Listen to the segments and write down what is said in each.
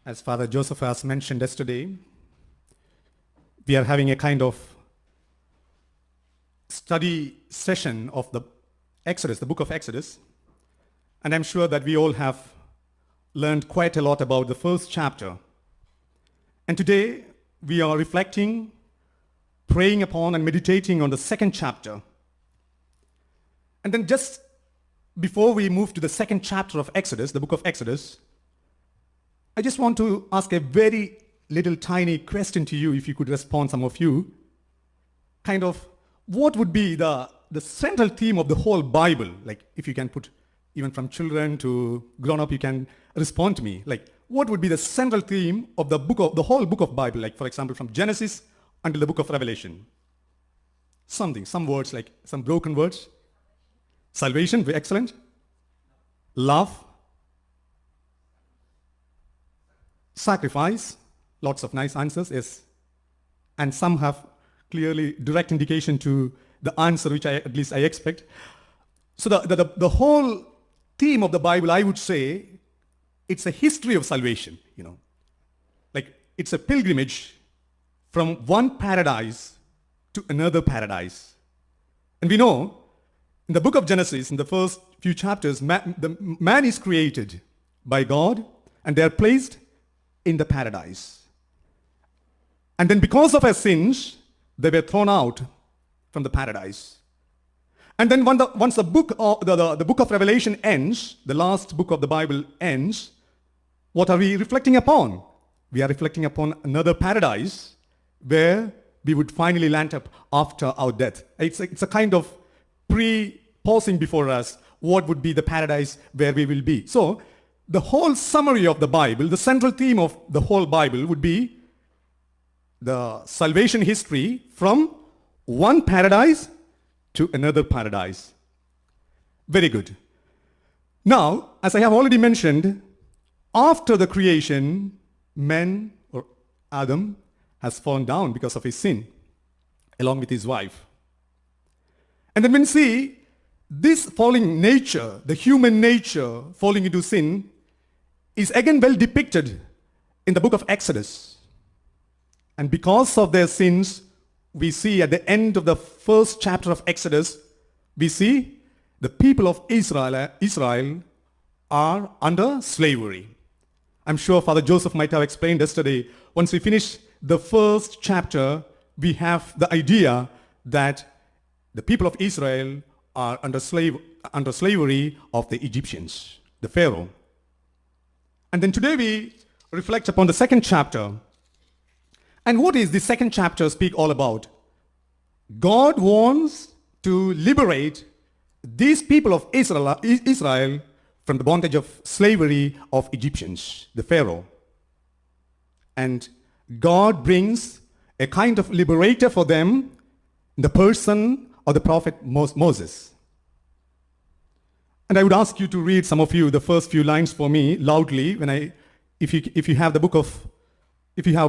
As Father Joseph has mentioned yesterday, we are having a kind of study session of the Exodus, the book of Exodus. And I'm sure that we all have learned quite a lot about the first chapter. And today we are reflecting, praying upon and meditating on the second chapter. And then just before we move to the second chapter of Exodus, the book of Exodus, I just want to ask a very little tiny question to you, if you could respond, some of you. Kind of, what would be the central theme of the whole Bible? Like, if you can put, even from children to grown up, you can respond to me. Like, what would be the central theme of the whole book of Bible? Like, for example, from Genesis until the book of Revelation. Some words, like some broken words. Salvation, very excellent. Love. Sacrifice, lots of nice answers, yes. And some have clearly direct indication to the answer which at least I expect. So the whole theme of the Bible, I would say, it's a history of salvation, Like, it's a pilgrimage from one paradise to another paradise. And we know, in the book of Genesis, in the first few chapters, man is created by God, and they are placed in the paradise. And then because of our sins, they were thrown out from the paradise. And then once the book of Revelation ends, the last book of the Bible ends, what are we reflecting upon? We are reflecting upon another paradise where we would finally land up after our death. It's a kind of pausing before us what would be the paradise where we will be. So the whole summary of the Bible, the central theme of the whole Bible would be the salvation history from one paradise to another paradise. Very good. Now, as I have already mentioned, after the creation, man, or Adam, has fallen down because of his sin, along with his wife. And then when we see this falling nature, the human nature falling into sin, is again well depicted in the book of Exodus. And because of their sins, we see at the end of the first chapter of Exodus, we see the people of Israel are under slavery. I'm sure Father Joseph might have explained yesterday, once we finish the first chapter, we have the idea that the people of Israel are under slavery of the Egyptians, the Pharaoh. And then today we reflect upon the second chapter. And what is the second chapter speak all about? God wants to liberate these people of Israel from the bondage of slavery of Egyptians, the Pharaoh. And God brings a kind of liberator for them in the person of the prophet Moses. And I would ask you to read, some of you, the first few lines for me loudly. If you have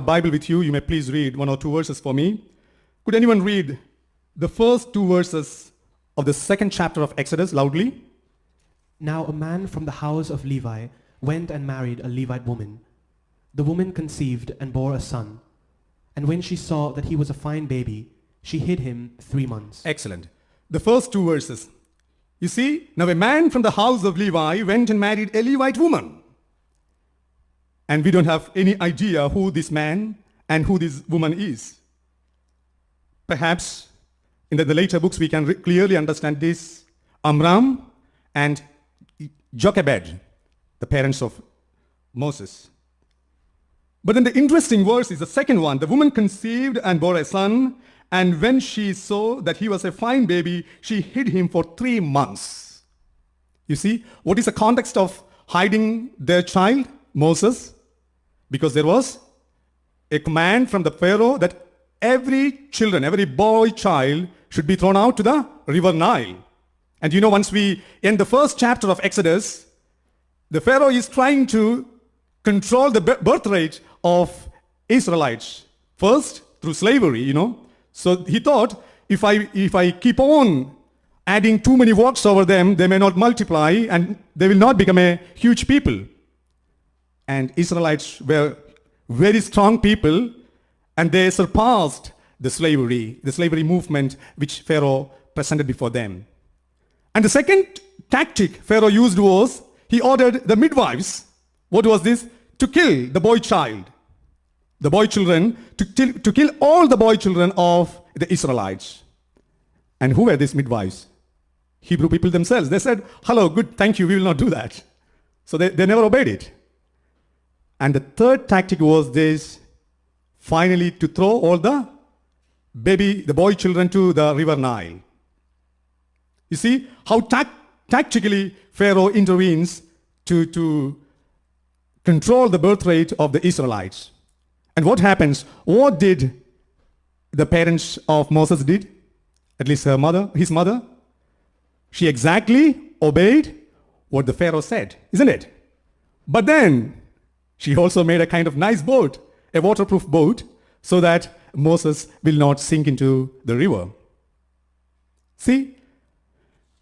Bible with you, you may please read one or two verses for me. Could anyone read the first two verses of the second chapter of Exodus loudly? Now a man from the house of Levi went and married a Levite woman. The woman conceived and bore a son. And when she saw that he was a fine baby, she hid him 3 months. Excellent. The first two verses. You see, now a man from the house of Levi went and married a Levite woman. And we don't have any idea who this man and who this woman is. Perhaps in the later books we can clearly understand this. Amram and Jochebed, the parents of Moses. But then the interesting verse is the second one. The woman conceived and bore a son, and when she saw that he was a fine baby, she hid him for 3 months. You see, what is the context of hiding their child, Moses? Because there was a command from the Pharaoh that every boy child should be thrown out to the river Nile. And once we end the first chapter of Exodus, the Pharaoh is trying to control the birth rate of Israelites. First, through slavery, So he thought, if I keep on adding too many works over them, they may not multiply and they will not become a huge people. and Israelites were very strong people, and they surpassed the slavery movement which Pharaoh presented before them. And the second tactic Pharaoh used was he ordered the midwives. What was this? To kill the boy child. The boy children, to kill all the boy children of the Israelites. And who were these midwives? Hebrew people themselves. They said, hello, good, thank you, we will not do that. So they never obeyed it. And the third tactic was this, finally to throw all the boy children to the river Nile. You see how tactically Pharaoh intervenes to control the birth rate of the Israelites. And what happens? What did the parents of Moses did? At least his mother. She exactly obeyed what the Pharaoh said, isn't it? But then she also made a kind of nice boat, a waterproof boat, so that Moses will not sink into the river. See?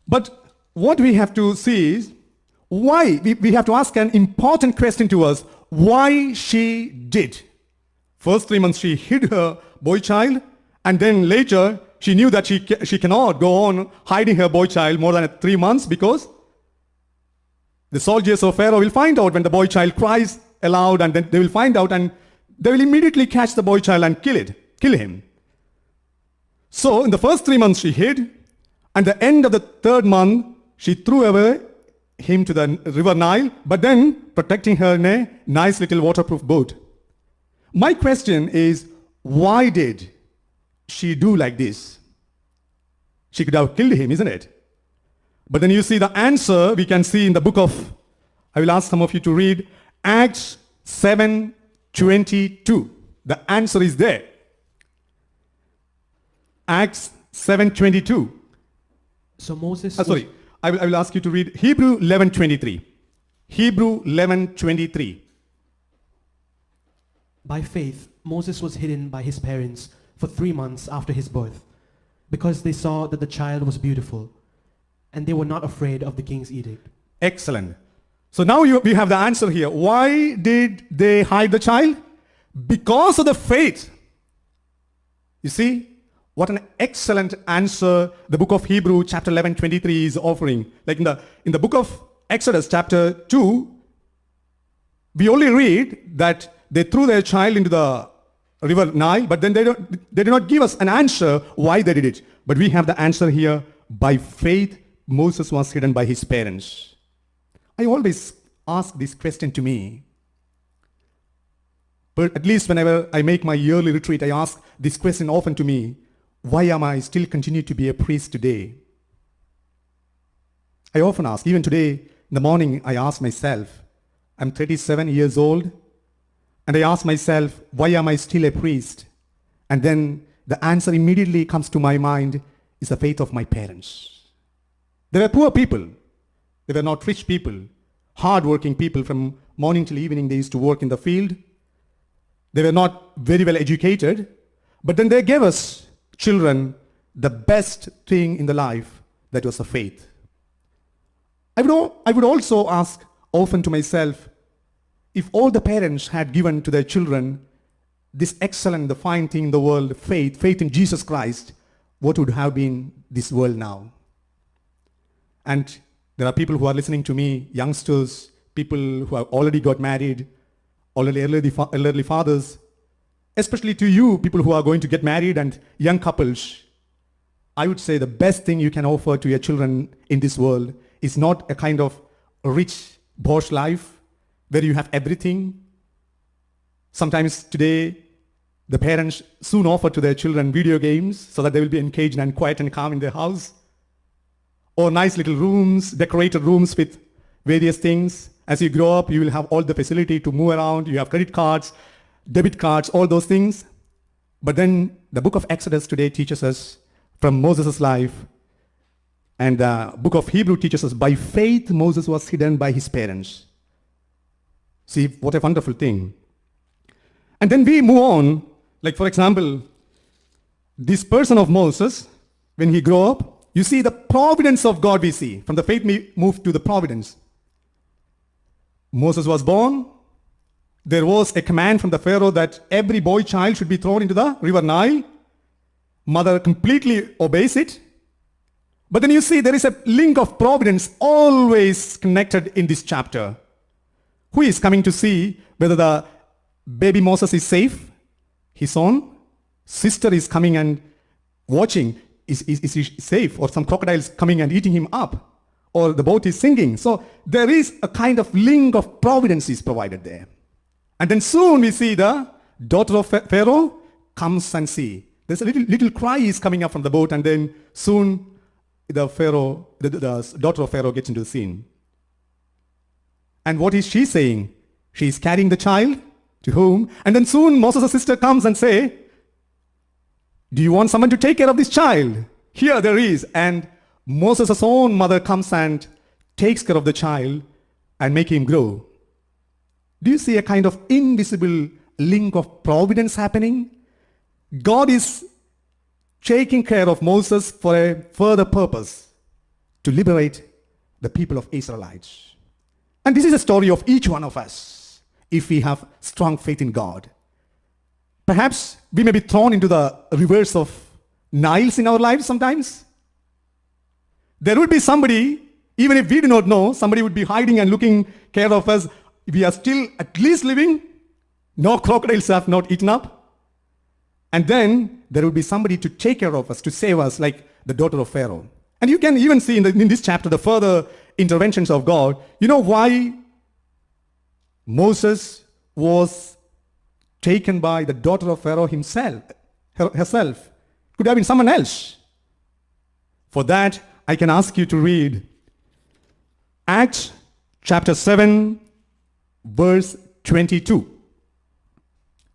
But what we have to see is why. We have to ask an important question to us. Why she did. First 3 months she hid her boy child, and then later she knew that she cannot go on hiding her boy child more than 3 months, because the soldiers of Pharaoh will find out when the boy child cries aloud, and then they will find out and they will immediately catch the boy child and kill him. So in the first 3 months she hid, and the end of the third month she threw away him to the river Nile, but then protecting her in a nice little waterproof boat. My question is, why did she do like this? She could have killed him, isn't it? But then you see the answer we can see in the book of, I will ask some of you to read, Acts 7:22. The answer is there. Acts 7:22. So Moses... I will ask you to read Hebrew 11:23. Hebrew 11:23. By faith, Moses was hidden by his parents for 3 months after his birth, because they saw that the child was beautiful, and they were not afraid of the king's edict. Excellent. So now we have the answer here. Why did they hide the child? Because of the faith. You see, what an excellent answer the book of Hebrew chapter 11:23 is offering. Like in the book of Exodus chapter 2, we only read that they threw their child into the river Nile, but then they did not give us an answer why they did it. But we have the answer here. By faith, Moses was hidden by his parents. I always ask this question to me. But at least whenever I make my yearly retreat, I ask this question often to me. Why am I still continue to be a priest today? I often ask, even today in the morning, I ask myself, I'm 37 years old, and I ask myself, why am I still a priest? And then the answer immediately comes to my mind is the faith of my parents. They were poor people. They were not rich people, hard-working people. From morning till evening, they used to work in the field. They were not very well educated, but then they gave us children the best thing in the life, that was the faith. I would also ask often to myself, if all the parents had given to their children this excellent, the fine thing in the world, faith in Jesus Christ, what would have been this world now? And there are people who are listening to me, youngsters, people who have already got married, already elderly fathers, especially to you, people who are going to get married and young couples. I would say the best thing you can offer to your children in this world is not a kind of rich, bosh life where you have everything. Sometimes today, the parents soon offer to their children video games so that they will be engaged and quiet and calm in their house. Or nice little rooms, decorated rooms with various things. As you grow up, you will have all the facility to move around. You have credit cards, debit cards, all those things. But then the book of Exodus today teaches us from Moses' life, and the book of Hebrew teaches us by faith Moses was hidden by his parents. See, what a wonderful thing. And then we move on, like for example, this person of Moses, when he grew up, you see the providence of God we see. From the faith we move to the providence. Moses was born, there was a command from the Pharaoh that every boy child should be thrown into the river Nile. Mother completely obeys it. But then you see there is a link of providence always connected in this chapter. Who is coming to see whether the baby Moses is safe? His own sister is coming and watching. Is he safe? Or some crocodiles coming and eating him up? Or the boat is sinking. So there is a kind of link of providence is provided there. And then soon we see the daughter of Pharaoh comes and see. There's a little cry is coming up from the boat, and then soon the daughter of Pharaoh gets into the scene. And what is she saying? She is carrying the child to whom? And then soon Moses' sister comes and say, do you want someone to take care of this child? Here there is. And Moses' own mother comes and takes care of the child and make him grow. Do you see a kind of invisible link of providence happening? God is taking care of Moses for a further purpose, to liberate the people of Israelites. And this is a story of each one of us, if we have strong faith in God. Perhaps we may be thrown into the rivers of Niles in our lives sometimes. There would be somebody, even if we do not know, somebody would be hiding and looking care of us. We are still at least living. No crocodiles have not eaten up. And then there will be somebody to take care of us, to save us, like the daughter of Pharaoh. And you can even see in this chapter the further interventions of God. You know why Moses was taken by the daughter of Pharaoh herself? Could have been someone else. For that, I can ask you to read Acts chapter 7, verse 22.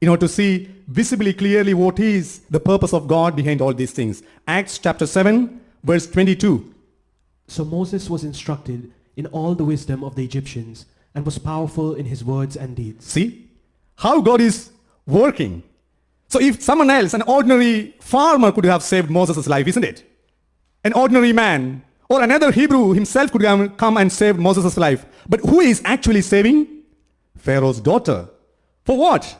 In order to see visibly clearly what is the purpose of God behind all these things. Acts chapter 7, verse 22. So Moses was instructed in all the wisdom of the Egyptians and was powerful in his words and deeds. See how God is working. So if someone else, an ordinary farmer, could have saved Moses' life, isn't it? An ordinary man or another Hebrew himself could have come and saved Moses' life. But who is actually saving? Pharaoh's daughter. For what?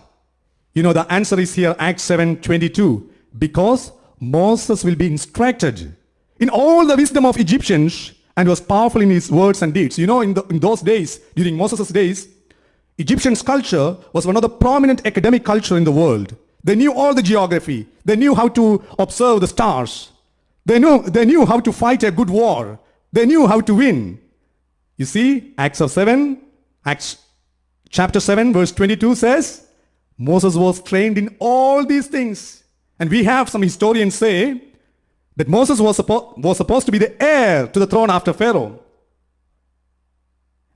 You know, the answer is here, Acts 7:22. Because Moses will be instructed in all the wisdom of Egyptians and was powerful in his words and deeds. You know, in those days, during Moses' days, Egyptian culture was one of the prominent academic culture in the world. They knew all the geography. They knew how to observe the stars. They knew how to fight a good war. They knew how to win. You see, Acts chapter 7, verse 22 says, Moses was trained in all these things. And we have some historians say that Moses was supposed to be the heir to the throne after Pharaoh.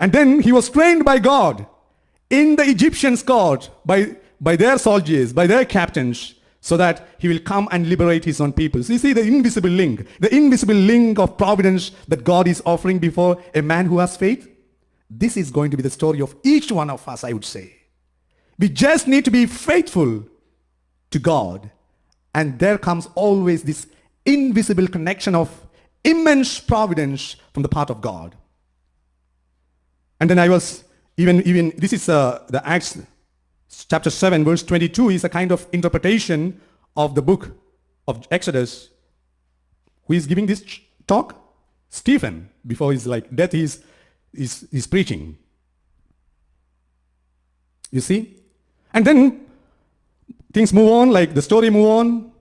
And then he was trained by God in the Egyptians' court by their soldiers, by their captains, so that he will come and liberate his own people. So you see the invisible link of providence that God is offering before a man who has faith. This is going to be the story of each one of us, I would say. We just need to be faithful to God. And there comes always this invisible connection of immense providence from the part of God. And then I was, even this is the Acts chapter 7, verse 22 is a kind of interpretation of the book of Exodus. Who is giving this talk? Stephen. Before his death, he's preaching. You see? And then things move on, like the story move on.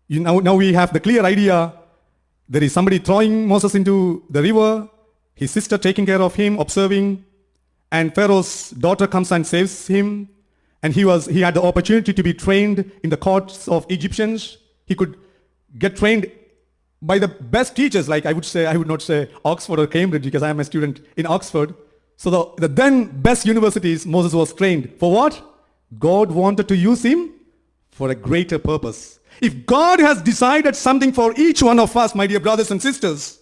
Now we have the clear idea. There is somebody throwing Moses into the river, his sister taking care of him, observing, and Pharaoh's daughter comes and saves him. And he had the opportunity to be trained in the courts of Egyptians. He could get trained by the best teachers, like I would not say Oxford or Cambridge, because I am a student in Oxford. So the then best universities, Moses was trained. For what? God wanted to use him for a greater purpose. If God has decided something for each one of us, my dear brothers and sisters,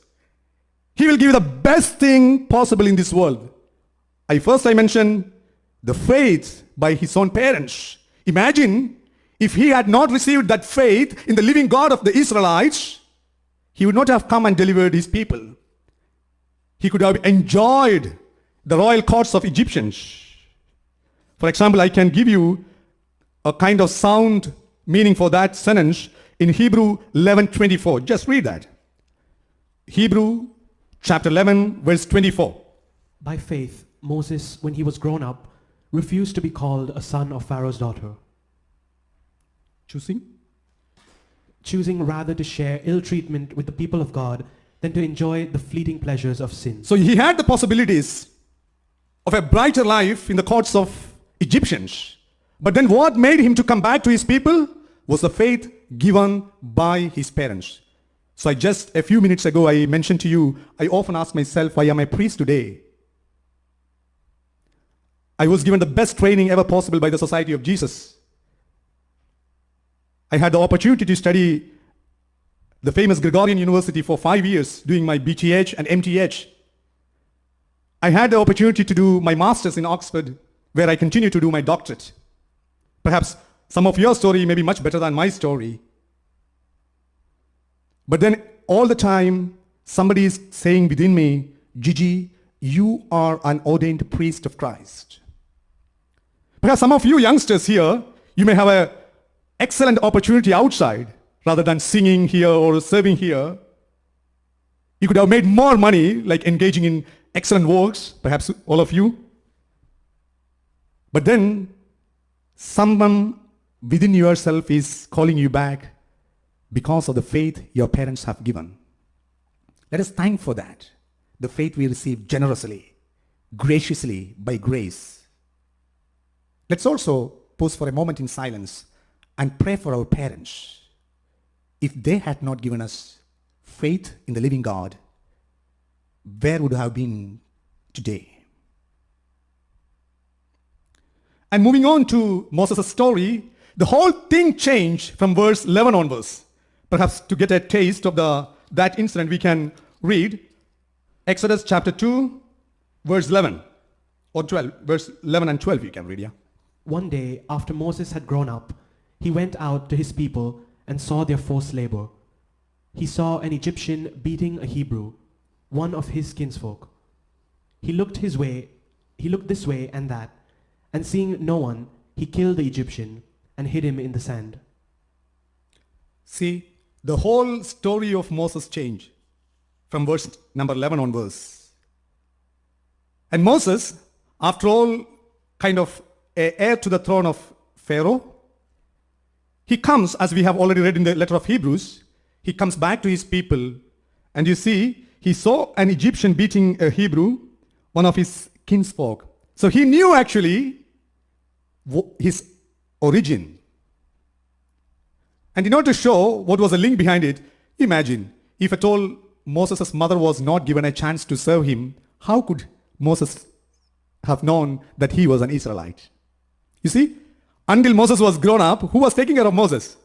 he will give you the best thing possible in this world. I mentioned the faith by his own parents. Imagine if he had not received that faith in the living God of the Israelites, he would not have come and delivered his people. He could have enjoyed the royal courts of Egyptians. For example, I can give you a kind of sound meaning for that sentence in Hebrew 11:24. Just read that. Hebrew chapter 11, verse 24. By faith, Moses, when he was grown up, refused to be called a son of Pharaoh's daughter, choosing rather to share ill treatment with the people of God than to enjoy the fleeting pleasures of sin. So he had the possibilities of a brighter life in the courts of Egyptians. But then what made him to come back to his people was the faith given by his parents. So a few minutes ago, I mentioned to you, I often ask myself, why am I a priest today? I was given the best training ever possible by the Society of Jesus. I had the opportunity to study the famous Gregorian University for 5 years, doing my BTH and MTH. I had the opportunity to do my master's in Oxford, where I continue to do my doctorate. Perhaps some of your story may be much better than my story. But then all the time, somebody is saying within me, Gigi, you are an ordained priest of Christ. Perhaps some of you youngsters here, you may have an excellent opportunity outside rather than singing here or serving here. You could have made more money, like engaging in excellent works, perhaps all of you. But then someone within yourself is calling you back because of the faith your parents have given. Let us thank for that. The faith we receive generously, graciously, by grace. Let's also pause for a moment in silence and pray for our parents. If they had not given us faith in the living God, where would we have been today? And moving on to Moses' story, the whole thing changed from verse 11 onwards. Perhaps to get a taste of that incident, we can read Exodus chapter 2, verse 11 or 12. Verse 11 and 12 you can read, yeah. One day, after Moses had grown up, he went out to his people and saw their forced labor. He saw an Egyptian beating a Hebrew, one of his kinsfolk. He looked this way and that, and seeing no one, he killed the Egyptian and hid him in the sand. See, the whole story of Moses changed from verse number 11 onwards. And Moses, after all, kind of heir to the throne of Pharaoh, he comes, as we have already read in the letter of Hebrews, he comes back to his people. And you see, he saw an Egyptian beating a Hebrew, one of his kinsfolk. So he knew actually his origin. And in order to show what was the link behind it, imagine if at all Moses' mother was not given a chance to serve him, how could Moses have known that he was an Israelite? You see, until Moses was grown up, who was taking care of Moses?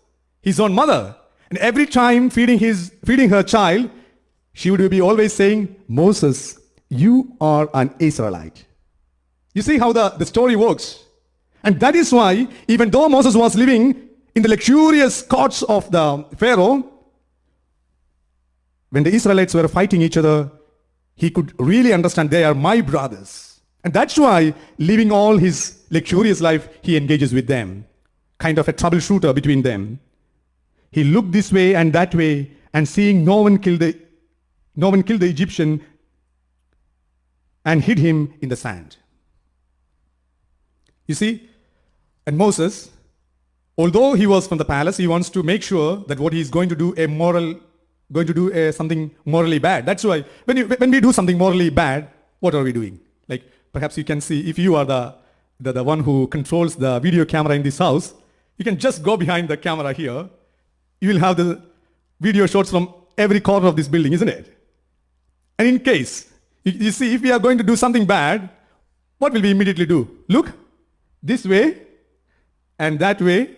His own mother. And every time feeding her child, she would be always saying, Moses, you are an Israelite. You see how the story works. And that is why, even though Moses was living in the luxurious courts of the Pharaoh, when the Israelites were fighting each other, he could really understand they are my brothers. And that's why, living all his luxurious life, he engages with them. Kind of a troubleshooter between them. He looked this way and that way, and seeing no one killed the Egyptian and hid him in the sand. You see, and Moses, although he was from the palace, he wants to make sure that what he is going to do something morally bad. That's why when we do something morally bad, what are we doing? Like perhaps you can see, if you are the one who controls the video camera in this house, you can just go behind the camera here. You will have the video shots from every corner of this building, isn't it? And in case, you see, if we are going to do something bad, what will we immediately do? Look this way and that way,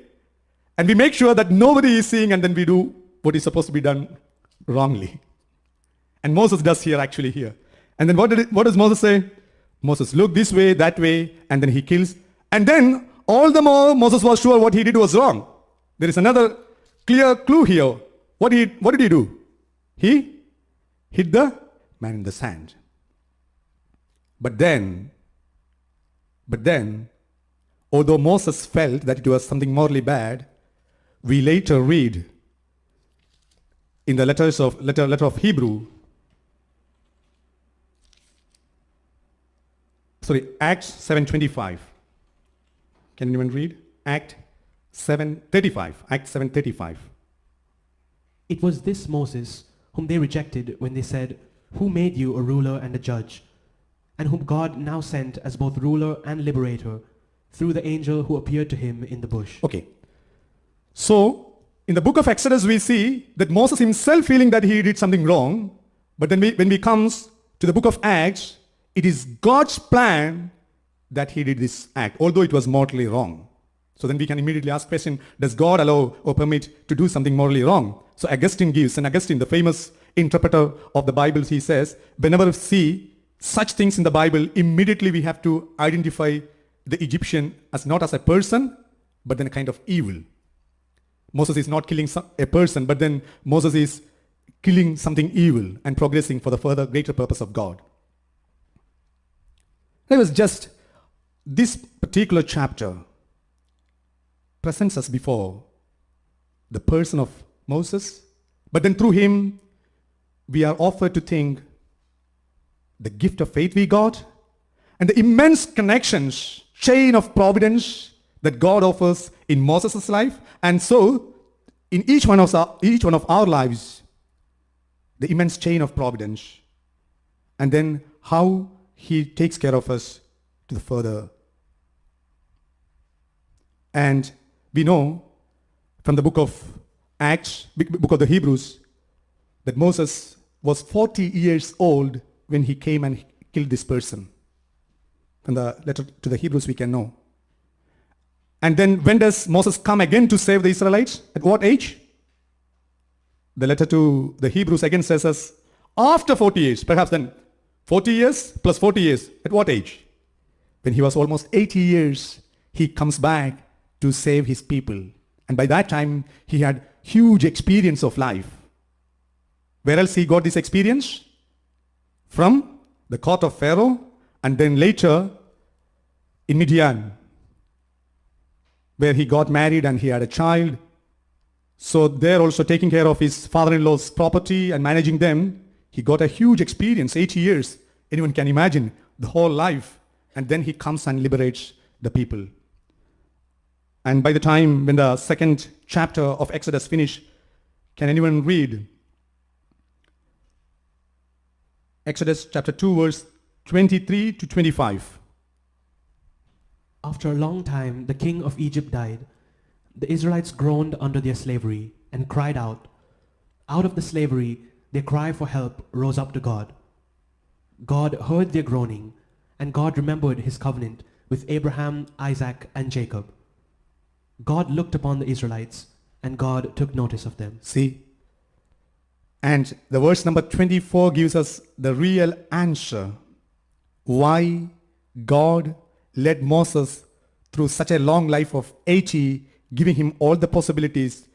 and we make sure that nobody is seeing, and then we do what is supposed to be done wrongly. And Moses does actually here. And then what does Moses say? Moses looked this way, that way, and then he kills. And then all the more Moses was sure what he did was wrong. There is another clear clue here. What did he do? He hid the man in the sand. But then, although Moses felt that it was something morally bad, we later read in the letter of Hebrew, Acts 7:25. Can anyone read? Acts 7:35. It was this Moses whom they rejected when they said, "Who made you a ruler and a judge?" And whom God now sent as both ruler and liberator through the angel who appeared to him in the bush. Okay. So, in the book of Exodus, we see that Moses himself feeling that he did something wrong. But then when we comes to the book of Acts, it is God's plan that he did this act, although it was morally wrong. So then we can immediately ask question, does God allow or permit to do something morally wrong? So Augustine, the famous interpreter of the Bible, he says, whenever we see such things in the Bible, immediately we have to identify the Egyptian as not as a person, but then a kind of evil. Moses is not killing a person, but then Moses is killing something evil and progressing for the further greater purpose of God. It was just this particular chapter presents us before the person of Moses, but then through him we are offered to think the gift of faith we got and the immense connections, chain of providence that God offers in Moses' life, and so in each one of our lives, the immense chain of providence, and then how he takes care of us to the further. And we know from the book of Acts, book of the Hebrews, that Moses was 40 years old when he came and killed this person. From the letter to the Hebrews we can know. And then when does Moses come again to save the Israelites? At what age? The letter to the Hebrews again says us, after 40 years, perhaps then 40 years plus 40 years. At what age? When he was almost 80 years, he comes back to save his people. And by that time, he had huge experience of life. Where else he got this experience? From the court of Pharaoh, and then later in Midian, where he got married and he had a child. So there also taking care of his father-in-law's property and managing them, he got a huge experience, 80 years. Anyone can imagine the whole life. And then he comes and liberates the people. And by the time when the second chapter of Exodus finished, can anyone read Exodus chapter 2 verse 23 to 25? After a long time, the king of Egypt died. The Israelites groaned under their slavery and cried out. Out of the slavery, their cry for help rose up to God. God heard their groaning, and God remembered his covenant with Abraham, Isaac, and Jacob. God looked upon the Israelites, and God took notice of them. See? And the verse number 24 gives us the real answer why God led Moses through such a long life of 80, giving him all the possibilities,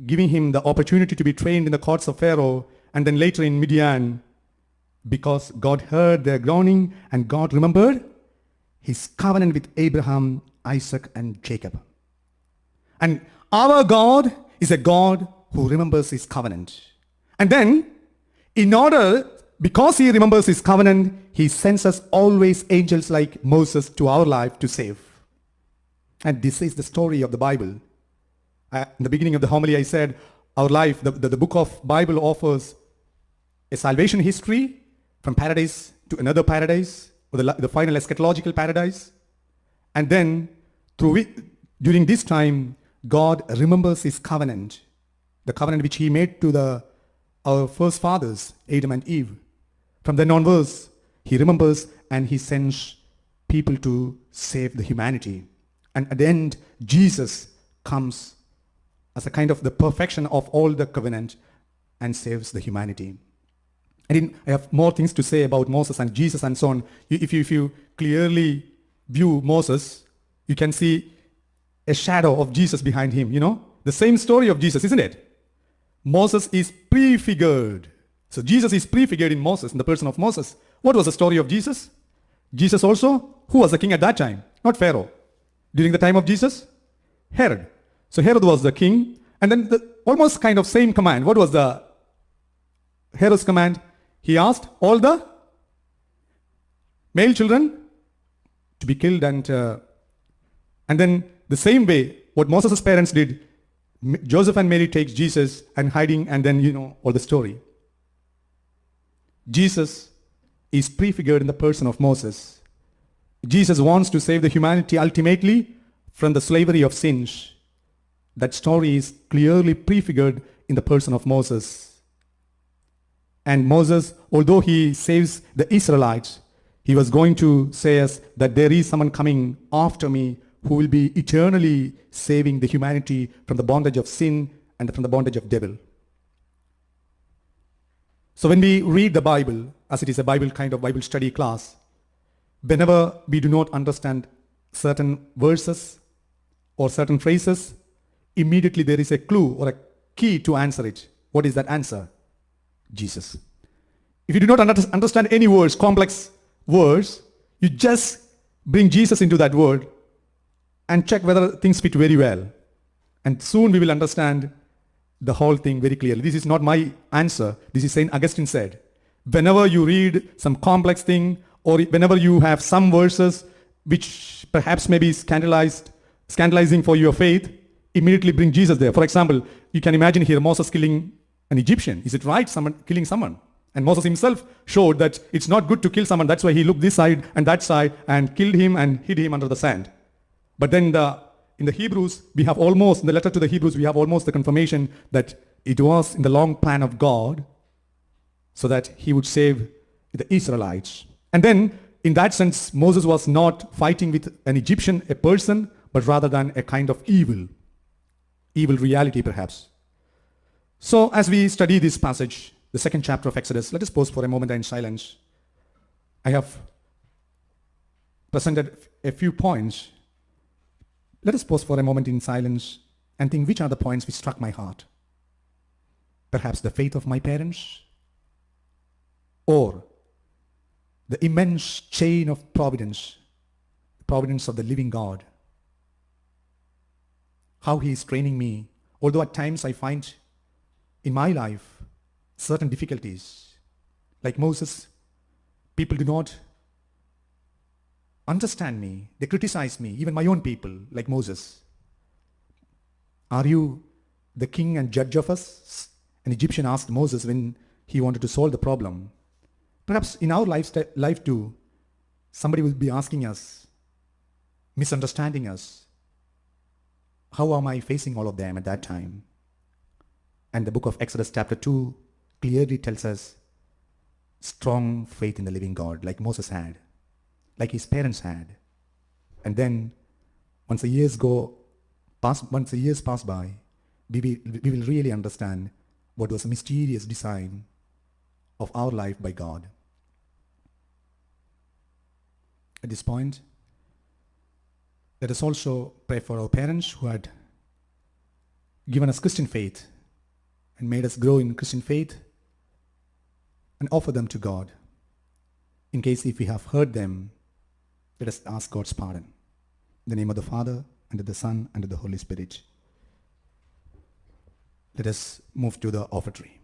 giving him the opportunity to be trained in the courts of Pharaoh, and then later in Midian, because God heard their groaning and God remembered his covenant with Abraham, Isaac, and Jacob. And our God is a God who remembers his covenant. And then, because he remembers his covenant, he sends us always angels like Moses to our life to save. And this is the story of the Bible. In the beginning of the homily, I said, our life, the book of Bible offers a salvation history from paradise to another paradise, or the final eschatological paradise. And then, during this time, God remembers his covenant, the covenant which he made to our first fathers, Adam and Eve. From then onwards, he remembers and he sends people to save the humanity. And at the end, Jesus comes as a kind of the perfection of all the covenant and saves the humanity. I have more things to say about Moses and Jesus and so on. If you clearly view Moses, you can see a shadow of Jesus behind him, The same story of Jesus, isn't it? Moses is prefigured. So Jesus is prefigured in Moses, in the person of Moses. What was the story of Jesus? Jesus also, who was the king at that time? Not Pharaoh. during the time of Jesus? Herod. So Herod was the king, and then the almost kind of same command. What was the Herod's command? He asked all the male children to be killed, and then the same way what Moses' parents did, Joseph and Mary takes Jesus and hiding, and then all the story. Jesus is prefigured in the person of Moses. Jesus wants to save the humanity ultimately from the slavery of sins. That story is clearly prefigured in the person of Moses. And Moses, although he saves the Israelites, he was going to say us that there is someone coming after me who will be eternally saving the humanity from the bondage of sin and from the bondage of devil. So when we read the Bible, as it is a Bible kind of Bible study class, whenever we do not understand certain verses or certain phrases, immediately there is a clue or a key to answer it. What is that answer? Jesus. If you do not understand any words, complex words, you just bring Jesus into that word and check whether things fit very well. And soon we will understand the whole thing very clearly. This is not my answer. This is St. Augustine said. Whenever you read some complex thing, or whenever you have some verses which perhaps may be scandalizing for your faith, immediately bring Jesus there. For example, you can imagine here Moses killing an Egyptian. Is it right, someone killing someone? And Moses himself showed that it's not good to kill someone. That's why he looked this side and that side and killed him and hid him under the sand. But then in the Hebrews, we have almost, in the letter to the Hebrews, we have almost the confirmation that it was in the long plan of God so that he would save the Israelites. And then, in that sense, Moses was not fighting with an Egyptian, a person, but rather than a kind of evil reality perhaps. So as we study this passage, the second chapter of Exodus, let us pause for a moment in silence. I have presented a few points. Let us pause for a moment in silence and think which are the points which struck my heart. Perhaps the faith of my parents, or the immense chain of providence, the providence of the living God. How he is training me, although at times I find in my life certain difficulties. Like Moses, people do not understand me. They criticize me, even my own people, like Moses. Are you the king and judge of us? An Egyptian asked Moses when he wanted to solve the problem. Perhaps in our life too, somebody will be asking us, misunderstanding us. How am I facing all of them at that time? And the book of Exodus chapter 2 clearly tells us strong faith in the living God, like Moses had, like his parents had. And then once the years pass by, we will really understand what was a mysterious design of our life by God. At this point, let us also pray for our parents who had given us Christian faith and made us grow in Christian faith, and offer them to God. In case if we have hurt them, let us ask God's pardon. In the name of the Father, and of the Son, and of the Holy Spirit. Let us move to the offertory.